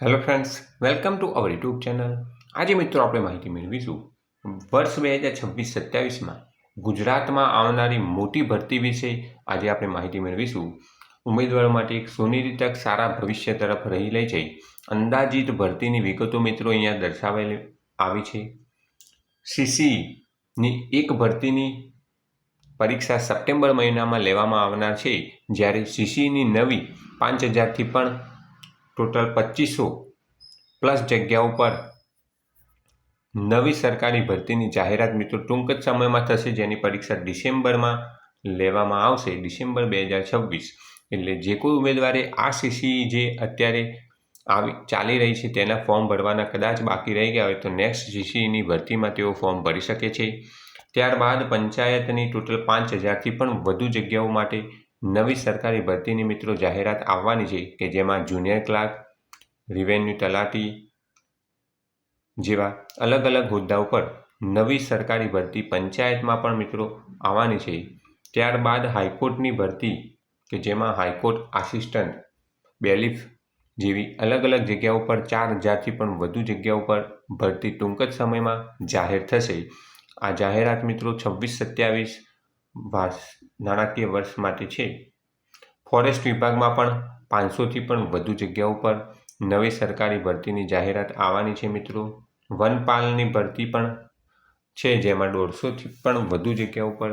Hello friends, welcome to our YouTube channel. આજે મિત્રો આપણે માહિતી મેળવીશું વર્ષ 2026-27માં ગુજરાતમાં આવનારી મોટી ભરતી વિશે. આજે આપણે માહિતી મેળવીશું. ઉમેદવારો માટે એક સોનેરી તક સારા ભવિષ્ય તરફ રહી લે છે. અંદાજિત ભરતીની વિગતો મિત્રો અહીંયા દર્શાવેલી આવી છે. સીસીની એક ભરતીની પરીક્ષા સપ્ટેમ્બર મહિનામાં લેવામાં આવનાર છે, જ્યારે સીસીની નવી 5000થી પણ ટોટલ 2500+ જગ્યાઓ પર નવી સરકારી ભરતીની જાહેરાત મિત્રો ટૂંક જ સમયમાં થશે, જેની પરીક્ષા ડિસેમ્બરમાં લેવામાં આવશે, ડિસેમ્બર 2026. એટલે જે કોઈ ઉમેદવારે આ સીસી જે અત્યારે ચાલી રહી છે તેના ફોર્મ ભરવાના કદાચ બાકી રહી ગયા હોય તો નેક્સ્ટ સીસીની ભરતીમાં તેઓ ફોર્મ ભરી શકે છે. ત્યારબાદ પંચાયતની ટોટલ 5000થી પણ વધુ જગ્યાઓ માટે નવી સરકારી ભરતીની મિત્રો જાહેરાત આવવાની છે, કે જેમાં જુનિયર ક્લાર્ક, રેવન્યુ તલાટી જેવા અલગ અલગ હોદ્દાઓ પર નવી સરકારી ભરતી પંચાયતમાં પણ મિત્રો આવવાની છે. ત્યારબાદ હાઈકોર્ટની ભરતી, કે જેમાં હાઈકોર્ટ આસિસ્ટન્ટ, બેલીફ જેવી અલગ અલગ જગ્યાઓ પર 4000થી પણ વધુ જગ્યાઓ પર ભરતી ટૂંક જ સમયમાં જાહેર થશે. આ જાહેરાત મિત્રો 26-27 નાણાકીય વર્ષ માટે છે. ફોરેસ્ટ વિભાગમાં પણ 500થી પણ વધુ જગ્યાઓ પર નવી સરકારી ભરતીની જાહેરાત આવવાની છે મિત્રો. વનપાલની ભરતી પણ છે, જેમાં 150થી પણ વધુ જગ્યાઓ પર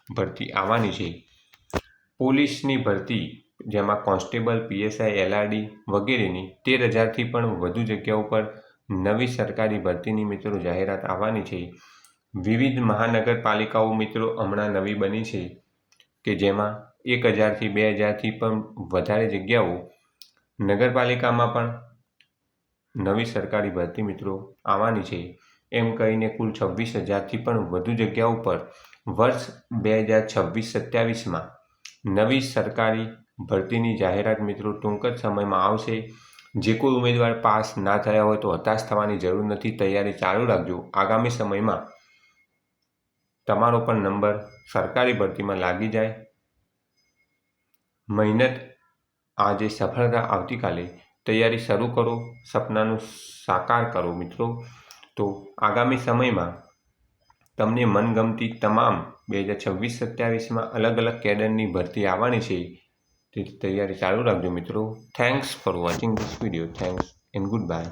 ભરતી આવવાની છે. પોલીસની ભરતી, જેમાં કોન્સ્ટેબલ, પીએસઆઈ, એલઆરડી વગેરેની 13000થી પણ વધુ જગ્યાઓ પર નવી સરકારી ભરતીની મિત્રો જાહેરાત આવવાની છે. વિવિધ મહાનગરપાલિકાઓ મિત્રો હમણાં નવી બની છે, કે જેમાં 1000થી 2000થી પણ વધારે જગ્યાઓ નગરપાલિકામાં પણ નવી સરકારી ભરતી મિત્રો આવવાની છે. એમ કહીને કુલ 26000થી પણ વધુ જગ્યાઓ પર વર્ષ 2026-27માં નવી સરકારી ભરતીની જાહેરાત મિત્રો ટૂંક જ સમયમાં આવશે. જે કોઈ ઉમેદવાર પાસ ના થયા હોય તો હતાશ થવાની જરૂર નથી, તૈયારી ચાલુ રાખજો. આગામી સમયમાં તમારો પણ નંબર સરકારી ભરતીમાં લાગી જાય. મહેનત આજે, સફળતા આવતીકાલે. તૈયારી શરૂ કરો, સપનાનું સાકાર કરો મિત્રો. તો આગામી સમયમાં તમને મનગમતી તમામ 2026-27માં અલગ અલગ કેડરની ભરતી આવવાની છે, તેથી તૈયારી ચાલુ રાખજો મિત્રો. Thanks for watching this video. Thanks and good bye.